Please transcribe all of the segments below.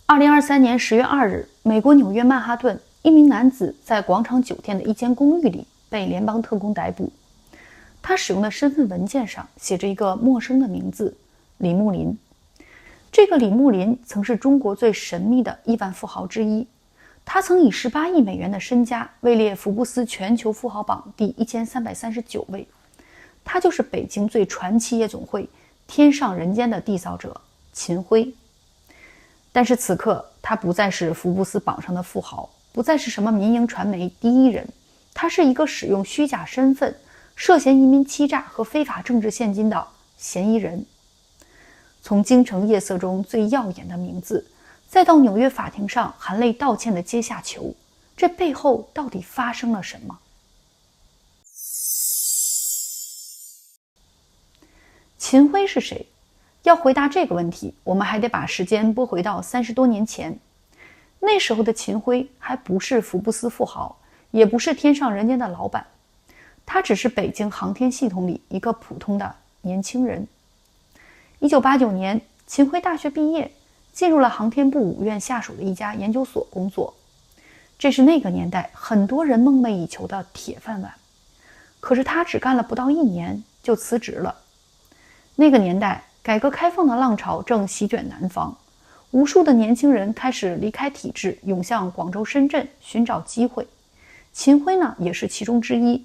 2023年10月2日，美国纽约曼哈顿，一名男子在广场酒店的一间公寓里被联邦特工逮捕。他使用的身份文件上写着一个陌生的名字李木林。这个李木林曾是中国最神秘的亿万富豪之一，他曾以18亿美元的身家位列福布斯全球富豪榜第1339位。他就是北京最传奇夜总会天上人间的缔造者秦晖。但是此刻他不再是福布斯榜上的富豪，不再是什么民营传媒第一人，他是一个使用虚假身份涉嫌移民欺诈和非法政治现金的嫌疑人。从京城夜色中最耀眼的名字，再到纽约法庭上含泪道歉的阶下囚，这背后到底发生了什么？秦晖是谁？要回答这个问题，我们还得把时间拨回到30多年前。那时候的秦晖还不是福布斯富豪，也不是天上人间的老板，他只是北京航天系统里一个普通的年轻人。1989年，秦晖大学毕业，进入了航天部5院下属的一家研究所工作。这是那个年代很多人梦寐以求的铁饭碗。可是他只干了不到1年就辞职了。那个年代，改革开放的浪潮正席卷南方，无数的年轻人开始离开体制，涌向广州、深圳寻找机会。秦晖呢，也是其中之一。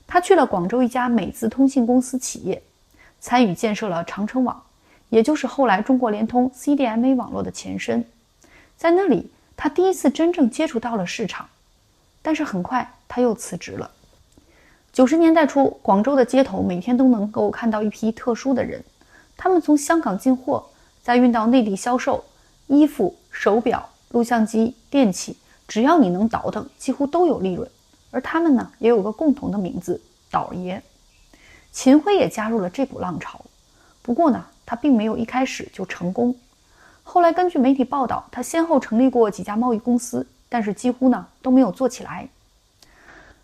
他去了广州一家美资通信公司企业，参与建设了长城网，也就是后来中国联通 CDMA 网络的前身。在那里，他第一次真正接触到了市场，但是很快他又辞职了。90年代初，广州的街头每天都能够看到一批特殊的人，他们从香港进货，再运到内地销售，衣服、手表、录像机、电器，只要你能倒腾，几乎都有利润。而他们呢，也有个共同的名字，倒爷。秦晖也加入了这股浪潮，不过呢，他并没有一开始就成功。后来根据媒体报道，他先后成立过几家贸易公司，但是几乎呢都没有做起来。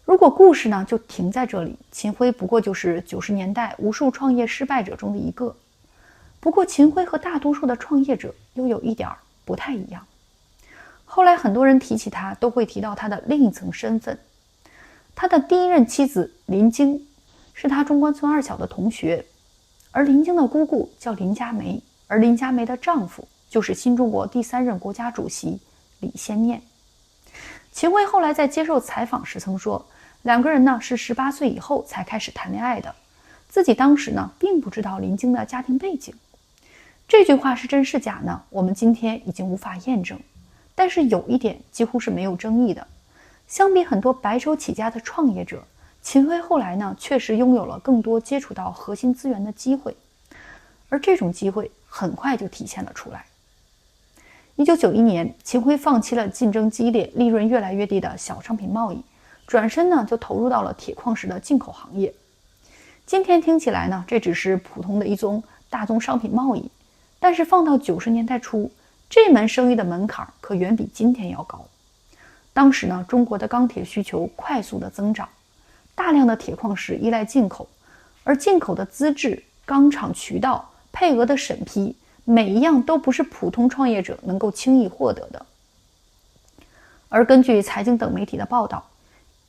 如果故事呢就停在这里，秦晖不过就是90年代无数创业失败者中的一个。不过秦晖和大多数的创业者又有一点不太一样。后来很多人提起他，都会提到他的另一层身份。他的第一任妻子林晶是他中关村二小的同学，而林晶的姑姑叫林佳梅，而林佳梅的丈夫就是新中国第3任国家主席李先念。秦晖后来在接受采访时曾说，两个人呢是18岁以后才开始谈恋爱的，自己当时呢并不知道林晶的家庭背景。这句话是真是假呢？我们今天已经无法验证，但是有一点几乎是没有争议的，相比很多白手起家的创业者，秦晖后来呢确实拥有了更多接触到核心资源的机会，而这种机会很快就体现了出来。1991年，秦晖放弃了竞争激烈、利润越来越低的小商品贸易，转身呢就投入到了铁矿石的进口行业。今天听起来呢，这只是普通的一宗大宗商品贸易，但是放到90年代初，这门生意的门槛可远比今天要高。当时呢，中国的钢铁需求快速的增长，大量的铁矿石依赖进口，而进口的资质、钢厂渠道、配额的审批，每一样都不是普通创业者能够轻易获得的。而根据财经等媒体的报道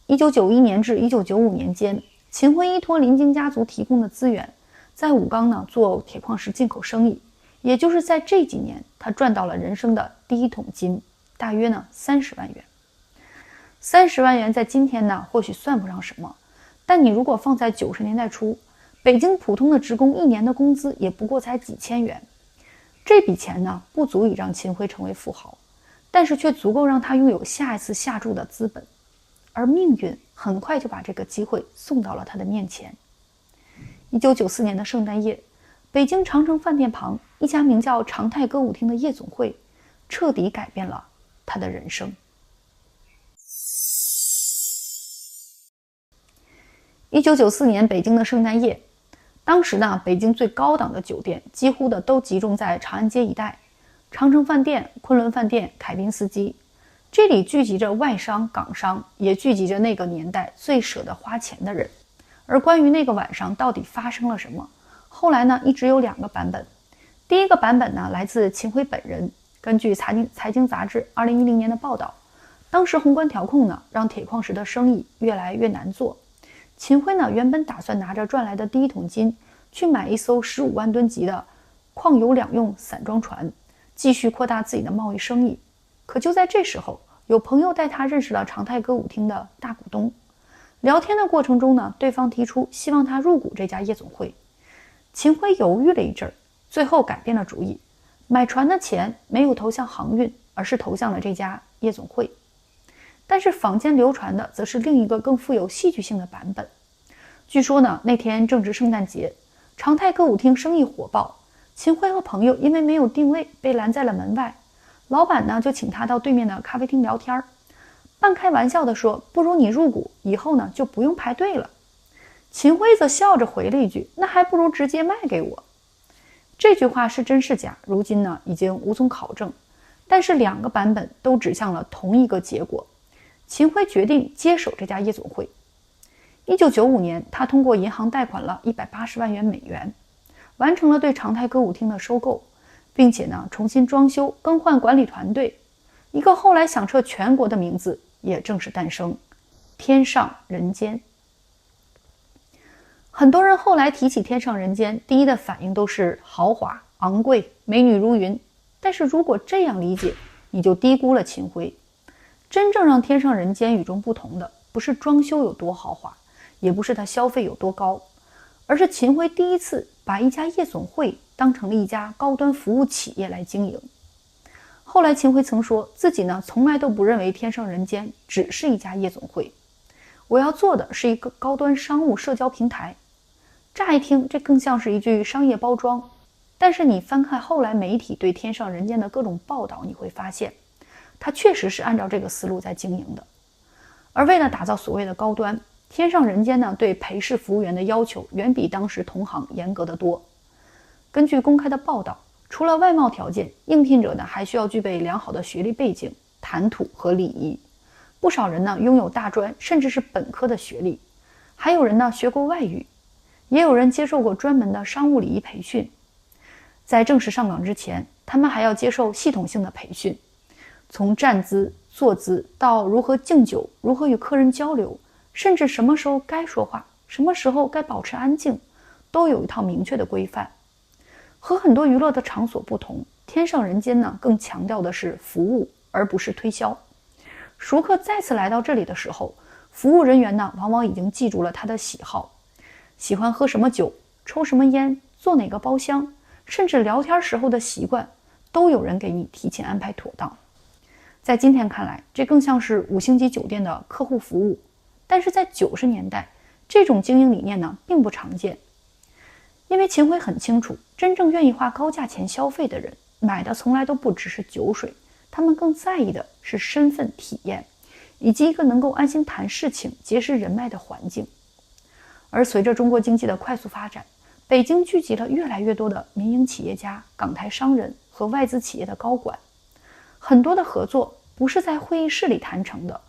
，1991年至1995年间，秦晖依托林晶家族提供的资源，在武钢呢做铁矿石进口生意，也就是在这几年，他赚到了人生的第一桶金，大约呢30万元。30万元在今天呢或许算不上什么，但你如果放在90年代初，北京普通的职工1年的工资也不过才几千元。这笔钱呢不足以让秦晖成为富豪，但是却足够让他拥有下一次下注的资本。而命运很快就把这个机会送到了他的面前。1994年的圣诞夜，北京长城饭店旁一家名叫长泰歌舞厅的夜总会，彻底改变了他的人生。1994年北京的圣诞夜，当时呢，北京最高档的酒店几乎的都集中在长安街一带，长城饭店、昆仑饭店、凯宾斯基，这里聚集着外商、港商，也聚集着那个年代最舍得花钱的人。而关于那个晚上到底发生了什么，后来呢一直有2个版本。第一个版本呢来自秦晖本人，根据财经杂志2010年的报道，当时宏观调控呢，让铁矿石的生意越来越难做。秦晖呢，原本打算拿着赚来的第一桶金去买一艘15万吨级的矿油两用散装船，继续扩大自己的贸易生意。可就在这时候，有朋友带他认识了长泰歌舞厅的大股东。聊天的过程中呢，对方提出希望他入股这家夜总会。秦晖犹豫了一阵，最后改变了主意，买船的钱没有投向航运，而是投向了这家夜总会。但是坊间流传的则是另一个更富有戏剧性的版本。据说呢，那天正值圣诞节，长泰歌舞厅生意火爆，秦晖和朋友因为没有定位被拦在了门外，老板呢就请他到对面的咖啡厅聊天，半开玩笑地说，不如你入股，以后呢就不用排队了。秦晖则笑着回了一句，那还不如直接卖给我。这句话是真是假，如今呢已经无从考证，但是两个版本都指向了同一个结果。秦晖决定接手这家夜总会。1995年，他通过银行贷款了180万元美元，完成了对长泰歌舞厅的收购，并且呢重新装修，更换管理团队。一个后来响彻全国的名字也正式诞生：天上人间。很多人后来提起天上人间，第一的反应都是豪华、昂贵、美女如云。但是如果这样理解，你就低估了秦晖。真正让天上人间与众不同的，不是装修有多豪华，也不是它消费有多高，而是秦晖第一次把一家夜总会当成了一家高端服务企业来经营。后来秦晖曾说自己呢，从来都不认为天上人间只是一家夜总会，我要做的是一个高端商务社交平台。乍一听，这更像是一句商业包装，但是你翻看后来媒体对天上人间的各种报道，你会发现它确实是按照这个思路在经营的。而为了打造所谓的高端，天上人间呢，对陪侍服务员的要求远比当时同行严格得多。根据公开的报道，除了外貌条件，应聘者呢还需要具备良好的学历背景、谈吐和礼仪。不少人呢拥有大专甚至是本科的学历，还有人呢学过外语，也有人接受过专门的商务礼仪培训。在正式上岗之前，他们还要接受系统性的培训，从站姿、坐姿到如何敬酒、如何与客人交流，甚至什么时候该说话，什么时候该保持安静，都有一套明确的规范。和很多娱乐的场所不同，天上人间呢更强调的是服务，而不是推销。熟客再次来到这里的时候，服务人员呢往往已经记住了他的喜好，喜欢喝什么酒，抽什么烟，坐哪个包厢，甚至聊天时候的习惯，都有人给你提前安排妥当。在今天看来，这更像是5星级酒店的客户服务，但是在90年代，这种经营理念呢并不常见。因为秦晖很清楚，真正愿意花高价钱消费的人，买的从来都不只是酒水，他们更在意的是身份体验，以及一个能够安心谈事情、结识人脉的环境。而随着中国经济的快速发展，北京聚集了越来越多的民营企业家、港台商人和外资企业的高管。很多的合作不是在会议室里谈成的，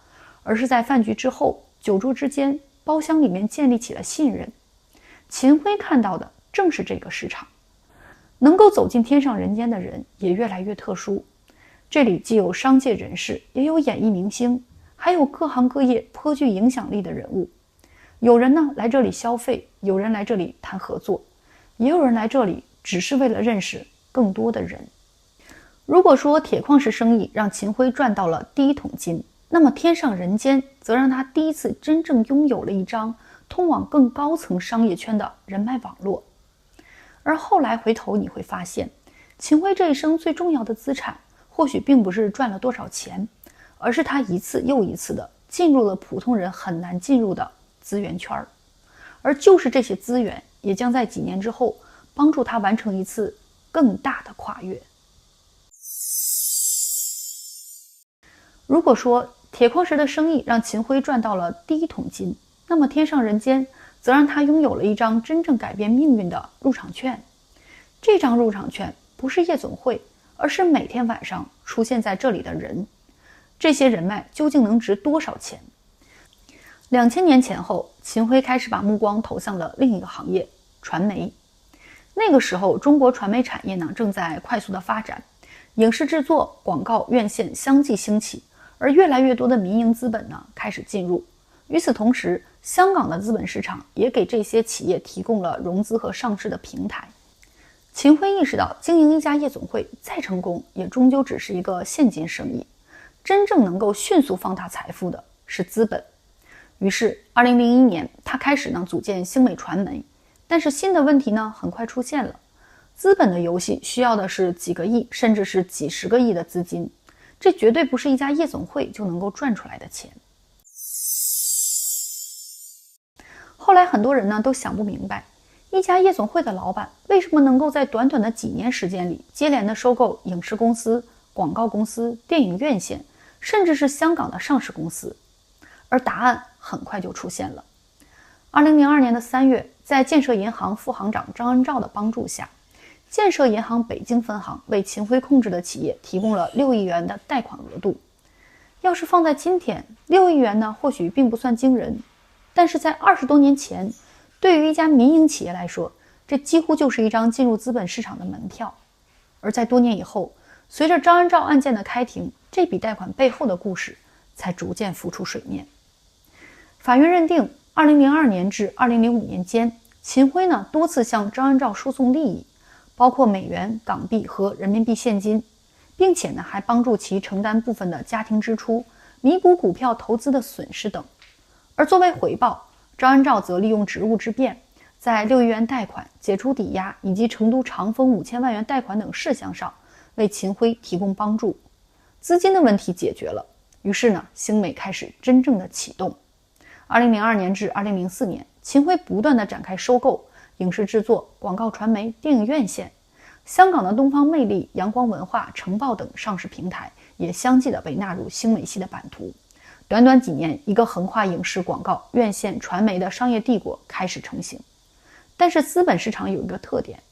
而是在饭局之后、酒桌之间、包厢里面建立起了信任。秦晖看到的正是这个市场。能够走进天上人间的人也越来越特殊，这里既有商界人士，也有演艺明星，还有各行各业颇具影响力的人物。有人呢来这里消费，有人来这里谈合作，也有人来这里只是为了认识更多的人。如果说铁矿石生意让秦晖赚到了第一桶金，那么天上人间则让他第一次真正拥有了一张通往更高层商业圈的人脉网络。而后来回头你会发现，秦晖这一生最重要的资产或许并不是赚了多少钱，而是他一次又一次的进入了普通人很难进入的资源圈。而就是这些资源，也将在几年之后帮助他完成一次更大的跨越。如果说铁矿石的生意让秦晖赚到了第一桶金，那么天上人间则让他拥有了一张真正改变命运的入场券。这张入场券不是夜总会，而是每天晚上出现在这里的人。这些人脉究竟能值多少钱？2000年前后，秦晖开始把目光投向了另一个行业——传媒。那个时候，中国传媒产业呢正在快速的发展，影视制作、广告、院线相继兴起，而越来越多的民营资本呢开始进入。与此同时，香港的资本市场也给这些企业提供了融资和上市的平台。秦晖意识到，经营一家夜总会再成功，也终究只是一个现金生意，真正能够迅速放大财富的是资本。于是2001年他开始组建星美传媒，但是新的问题很快出现了。资本的游戏需要的是几个亿甚至是几十个亿的资金，这绝对不是一家夜总会就能够赚出来的钱。后来很多人都想不明白，一家夜总会的老板为什么能够在短短的几年时间里接连的收购影视公司、广告公司、电影院线，甚至是香港的上市公司。而答案很快就出现了。2002年的3月，在建设银行副行长张恩兆的帮助下，建设银行北京分行为秦晖控制的企业提供了6亿元的贷款额度。要是放在今天，6亿元或许并不算惊人，但是在20多年前，对于一家民营企业来说，这几乎就是一张进入资本市场的门票。而在多年以后，随着张恩兆案件的开庭，这笔贷款背后的故事才逐渐浮出水面。法院认定2002年至2005年间，秦晖多次向张恩兆输送利益，包括美元、港币和人民币现金，并且还帮助其承担部分的家庭支出，弥补股票投资的损失等。而作为回报，张恩兆则利用职务之便，在6亿元贷款、解除抵押以及成都长丰5000万元贷款等事项上为秦晖提供帮助。资金的问题解决了，于是星美开始真正的启动。2002年至2004年，秦晖不断地展开收购影视制作、广告传媒、电影院线。香港的东方魅力、阳光文化、城报等上市平台也相继地被纳入星美系的版图。短短几年，一个横跨影视、广告、院线、传媒的商业帝国开始成型。但是资本市场有一个特点，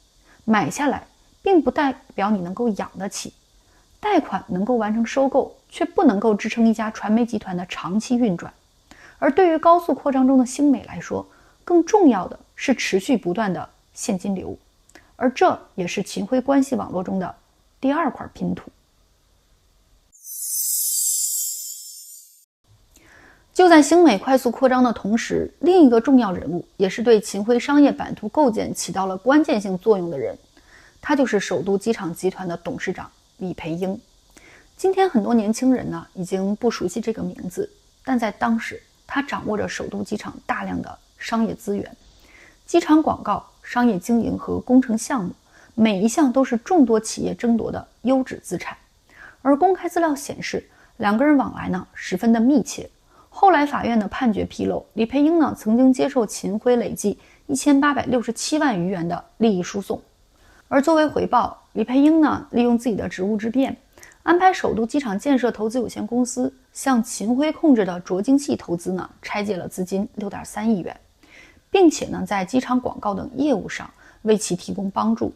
买下来并不代表你能够养得起，贷款能够完成收购，却不能够支撑一家传媒集团的长期运转。而对于高速扩张中的星美来说，更重要的是持续不断的现金流，而这也是秦晖关系网络中的第二块拼图。就在星美快速扩张的同时，另一个重要人物，也是对秦晖商业版图构建起到了关键性作用的人，他就是首都机场集团的董事长李培英。今天很多年轻人已经不熟悉这个名字，但在当时他掌握着首都机场大量的商业资源，机场广告、商业经营和工程项目，每一项都是众多企业争夺的优质资产。而公开资料显示，两个人往来十分的密切。后来法院的判决披露，李培英曾经接受秦晖累计1867万余元的利益输送。而作为回报，李培英利用自己的职务之便，安排首都机场建设投资有限公司向秦晖控制的卓京系投资拆借了资金6.3亿元，并且在机场广告等业务上为其提供帮助。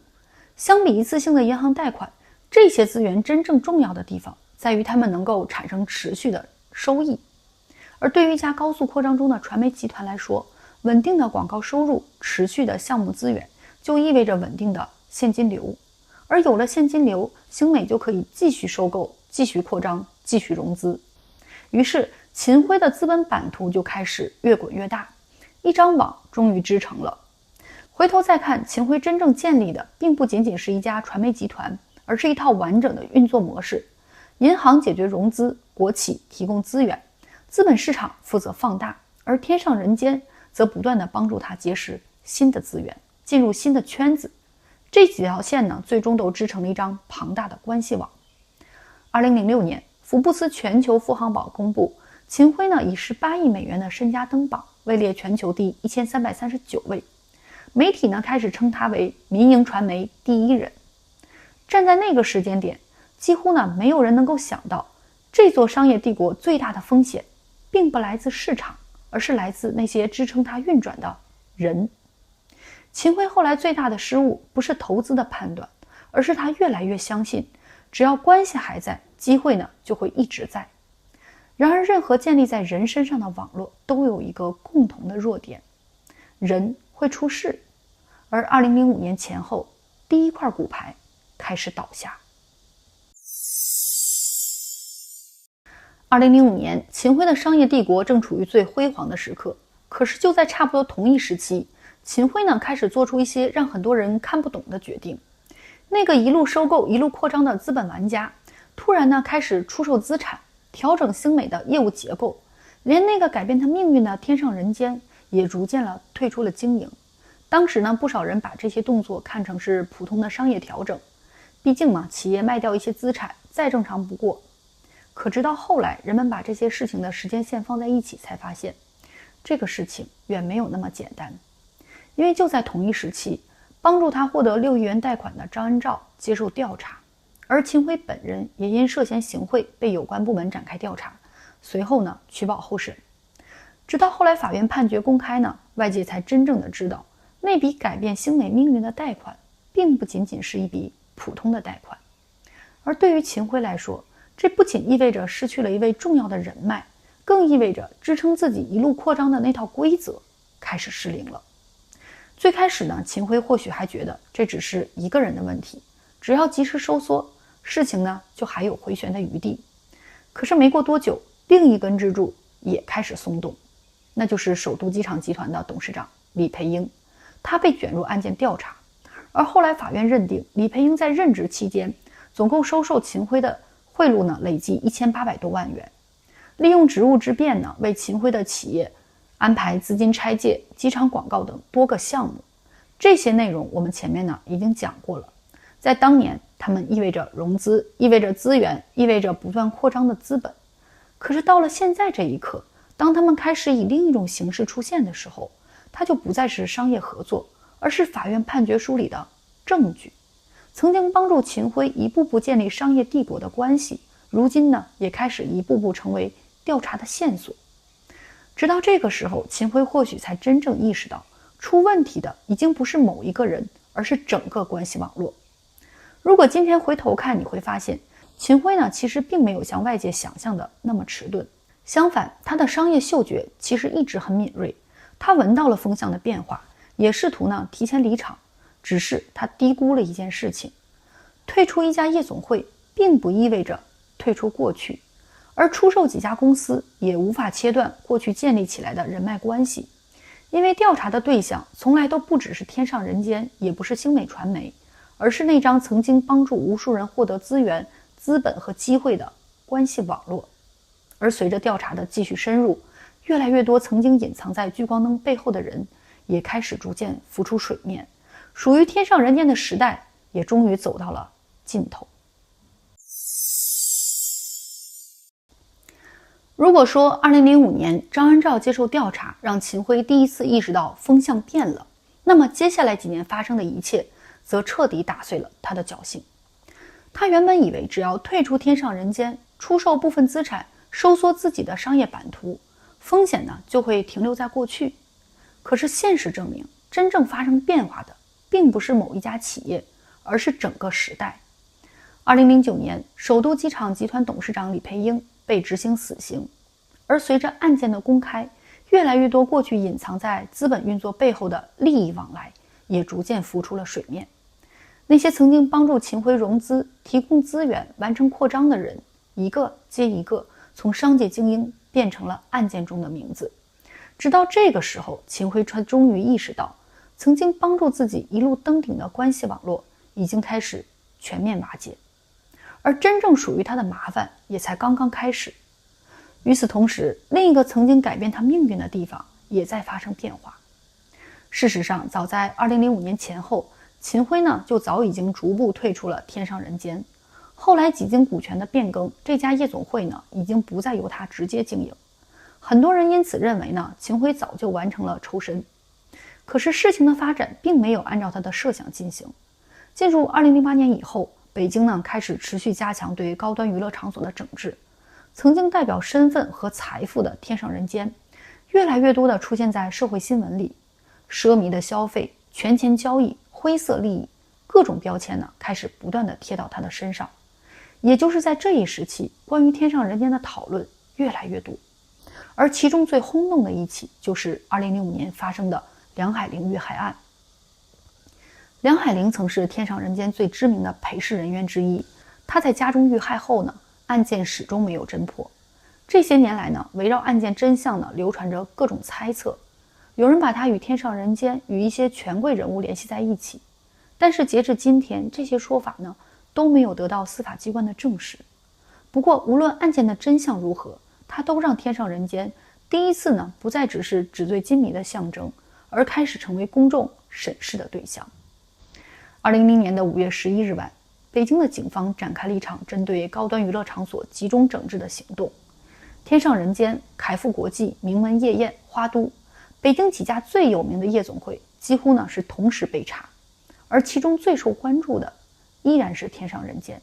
相比一次性的银行贷款，这些资源真正重要的地方在于它们能够产生持续的收益。而对于一家高速扩张中的传媒集团来说，稳定的广告收入、持续的项目资源就意味着稳定的现金流。而有了现金流，星美就可以继续收购、继续扩张、继续融资。于是秦晖的资本版图就开始越滚越大，一张网终于织成了。回头再看，秦晖真正建立的并不仅仅是一家传媒集团，而是一套完整的运作模式。银行解决融资，国企提供资源，资本市场负责放大，而天上人间则不断地帮助他结识新的资源，进入新的圈子。这几条线最终都织成了一张庞大的关系网。2006年，福布斯全球富豪榜公布，秦晖以18亿美元的身家登榜，位列全球第1339位。媒体开始称他为民营传媒第一人。站在那个时间点，几乎没有人能够想到，这座商业帝国最大的风险并不来自市场，而是来自那些支撑它运转的人。秦晖后来最大的失误不是投资的判断，而是他越来越相信，只要关系还在，机会就会一直在。然而任何建立在人身上的网络都有一个共同的弱点，人会出事。而2005年前后，第一块骨牌开始倒下。2005年，秦晖的商业帝国正处于最辉煌的时刻。可是就在差不多同一时期，秦晖呢开始做出一些让很多人看不懂的决定。那个一路收购一路扩张的资本玩家，突然呢开始出售资产，调整精美的业务结构，连那个改变他命运的天上人间也逐渐退出了经营。当时呢，不少人把这些动作看成是普通的商业调整，毕竟嘛，企业卖掉一些资产再正常不过。可直到后来，人们把这些事情的时间线放在一起，才发现这个事情远没有那么简单。因为就在同一时期，帮助他获得6亿元贷款的张恩兆接受调查，而秦晖本人也因涉嫌行贿被有关部门展开调查，随后呢取保候审。直到后来法院判决公开呢，外界才真正的知道，那笔改变星美命运的贷款并不仅仅是一笔普通的贷款。而对于秦晖来说，这不仅意味着失去了一位重要的人脉，更意味着支撑自己一路扩张的那套规则开始失灵了。最开始呢，秦晖或许还觉得这只是一个人的问题，只要及时收缩，事情呢就还有回旋的余地。可是没过多久，另一根支柱也开始松动，那就是首都机场集团的董事长李培英，他被卷入案件调查。而后来法院认定，李培英在任职期间总共收受秦晖的贿赂呢累计1800多万元，利用职务之便呢为秦晖的企业安排资金拆借、机场广告等多个项目。这些内容我们前面呢已经讲过了。在当年，他们意味着融资，意味着资源，意味着不断扩张的资本。可是到了现在这一刻，当他们开始以另一种形式出现的时候，它就不再是商业合作，而是法院判决书里的证据。曾经帮助秦晖一步步建立商业帝国的关系，如今呢也开始一步步成为调查的线索。直到这个时候，秦晖或许才真正意识到，出问题的已经不是某一个人，而是整个关系网络。如果今天回头看，你会发现秦晖呢其实并没有像外界想象的那么迟钝，相反，他的商业嗅觉其实一直很敏锐，他闻到了风向的变化，也试图呢提前离场。只是他低估了一件事情，退出一家夜总会并不意味着退出过去，而出售几家公司也无法切断过去建立起来的人脉关系。因为调查的对象从来都不只是天上人间，也不是星美传媒，而是那张曾经帮助无数人获得资源、资本和机会的关系网络。而随着调查的继续深入，越来越多曾经隐藏在聚光灯背后的人也开始逐渐浮出水面，属于天上人间的时代也终于走到了尽头。如果说2005年张恩兆接受调查让秦晖第一次意识到风向变了，那么接下来几年发生的一切则彻底打碎了他的侥幸。他原本以为只要退出天上人间，出售部分资产，收缩自己的商业版图，风险呢就会停留在过去。可是现实证明，真正发生变化的并不是某一家企业，而是整个时代。2009年，首都机场集团董事长李培英被执行死刑，而随着案件的公开，越来越多过去隐藏在资本运作背后的利益往来也逐渐浮出了水面。那些曾经帮助秦晖融资、提供资源、完成扩张的人，一个接一个从商界精英变成了案件中的名字。直到这个时候，秦晖终于意识到，曾经帮助自己一路登顶的关系网络已经开始全面瓦解，而真正属于他的麻烦也才刚刚开始。与此同时，另一个曾经改变他命运的地方也在发生变化。事实上，早在2005年前后，秦晖呢就早已经逐步退出了天上人间。后来几经股权的变更，这家夜总会呢已经不再由他直接经营。很多人因此认为呢，秦晖早就完成了抽身。可是事情的发展并没有按照他的设想进行。进入2008年以后，北京呢开始持续加强对高端娱乐场所的整治。曾经代表身份和财富的天上人间，越来越多的出现在社会新闻里。奢靡的消费、权钱交易、灰色利益，各种标签呢开始不断的贴到他的身上。也就是在这一时期，关于天上人间的讨论越来越多。而其中最轰动的一起就是2005年发生的梁海玲遇害案。梁海玲曾是天上人间最知名的陪侍人员之一，她在家中遇害后呢，案件始终没有侦破。这些年来呢，围绕案件真相呢，流传着各种猜测，有人把它与天上人间与一些权贵人物联系在一起，但是截至今天，这些说法呢，都没有得到司法机关的证实。不过，无论案件的真相如何，它都让天上人间第一次呢，不再只是纸醉金迷的象征，而开始成为公众审视的对象。2010年的5月11日晚，北京的警方展开了一场针对高端娱乐场所集中整治的行动。天上人间、凯富国际、名门夜宴、花都，北京几家最有名的夜总会几乎呢是同时被查，而其中最受关注的依然是天上人间。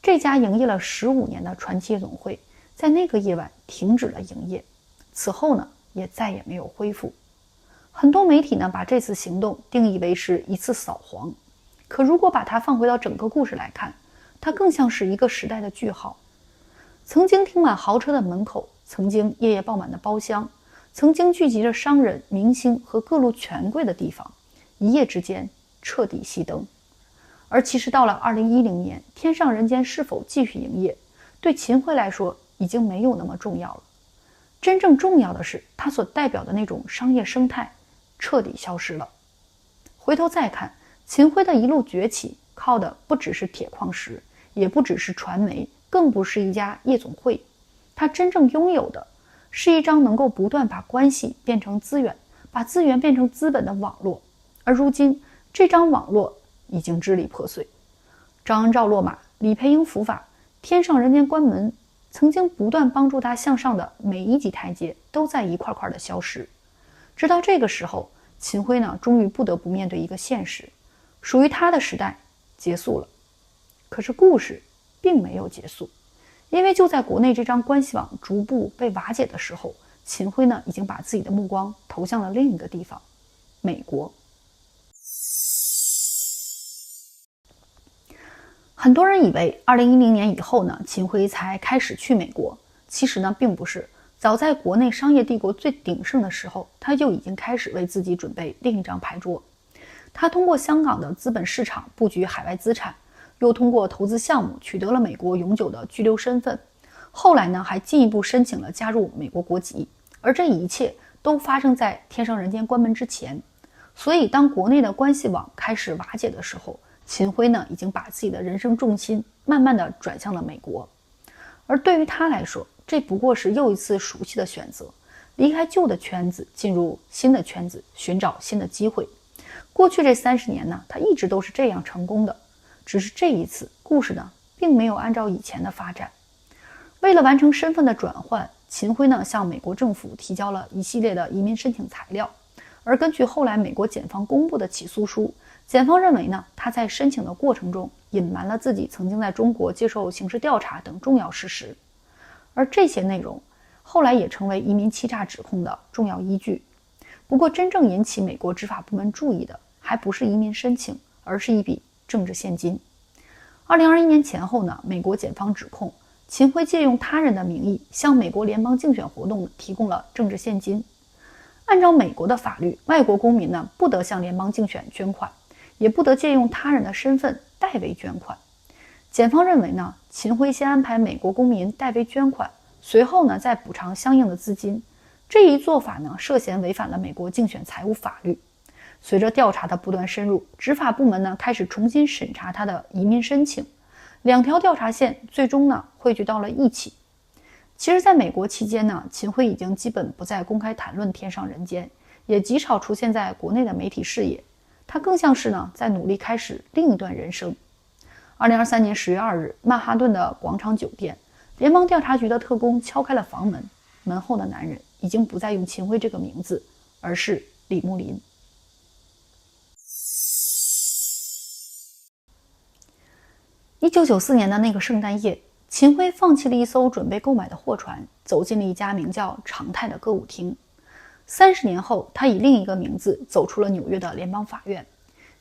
这家营业了15年的传奇夜总会，在那个夜晚停止了营业，此后呢也再也没有恢复。很多媒体呢把这次行动定义为是一次扫黄，可如果把它放回到整个故事来看，它更像是一个时代的句号。曾经停满豪车的门口，曾经夜夜爆满的包厢，曾经聚集着商人、明星和各路权贵的地方，一夜之间彻底熄灯。而其实到了2010年，天上人间是否继续营业，对秦晖来说已经没有那么重要了。真正重要的是，它所代表的那种商业生态彻底消失了。回头再看，秦晖的一路崛起，靠的不只是铁矿石，也不只是传媒，更不是一家夜总会。他真正拥有的是一张能够不断把关系变成资源，把资源变成资本的网络。而如今，这张网络已经支离破碎。张恩照落马，李培英伏法，天上人间关门，曾经不断帮助他向上的每一级台阶都在一块块的消失。直到这个时候，秦晖呢，终于不得不面对一个现实，属于他的时代结束了。可是故事并没有结束，因为就在国内这张关系网逐步被瓦解的时候，秦晖呢，已经把自己的目光投向了另一个地方——美国。很多人以为2010年以后呢，秦晖才开始去美国，其实呢，并不是。早在国内商业帝国最鼎盛的时候，他就已经开始为自己准备另一张牌桌。他通过香港的资本市场布局海外资产，又通过投资项目取得了美国永久的居留身份，后来呢，还进一步申请了加入美国国籍。而这一切都发生在天上人间关门之前。所以当国内的关系网开始瓦解的时候，秦晖呢，已经把自己的人生重心慢慢的转向了美国。而对于他来说，这不过是又一次熟悉的选择，离开旧的圈子，进入新的圈子，寻找新的机会。过去这30年呢，他一直都是这样成功的，只是这一次故事呢，并没有按照以前的发展。为了完成身份的转换，秦晖呢，向美国政府提交了一系列的移民申请材料。而根据后来美国检方公布的起诉书，检方认为呢，他在申请的过程中隐瞒了自己曾经在中国接受刑事调查等重要事实。而这些内容后来也成为移民欺诈指控的重要依据。不过真正引起美国执法部门注意的还不是移民申请，而是一笔政治现金。2021年前后呢，美国检方指控秦晖借用他人的名义向美国联邦竞选活动提供了政治现金。按照美国的法律，外国公民呢，不得向联邦竞选捐款，也不得借用他人的身份代为捐款。检方认为呢，秦晖先安排美国公民代为捐款，随后呢再补偿相应的资金，这一做法呢涉嫌违反了美国竞选财务法律。随着调查的不断深入，执法部门呢开始重新审查他的移民申请，两条调查线最终呢汇聚到了一起。其实在美国期间呢，秦晖已经基本不再公开谈论天上人间，也极少出现在国内的媒体视野，他更像是呢在努力开始另一段人生。2023年10月2日，曼哈顿的广场酒店，联邦调查局的特工敲开了房门，门后的男人已经不再用秦晖这个名字，而是李慕林。1994年的那个圣诞夜，秦晖放弃了一艘准备购买的货船，走进了一家名叫常态的歌舞厅。30年后，他以另一个名字走出了纽约的联邦法院。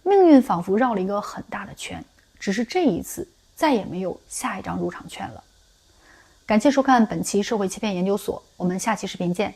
命运仿佛绕了一个很大的圈，只是这一次再也没有下一张入场券了。感谢收看本期社会切片研究所，我们下期视频见。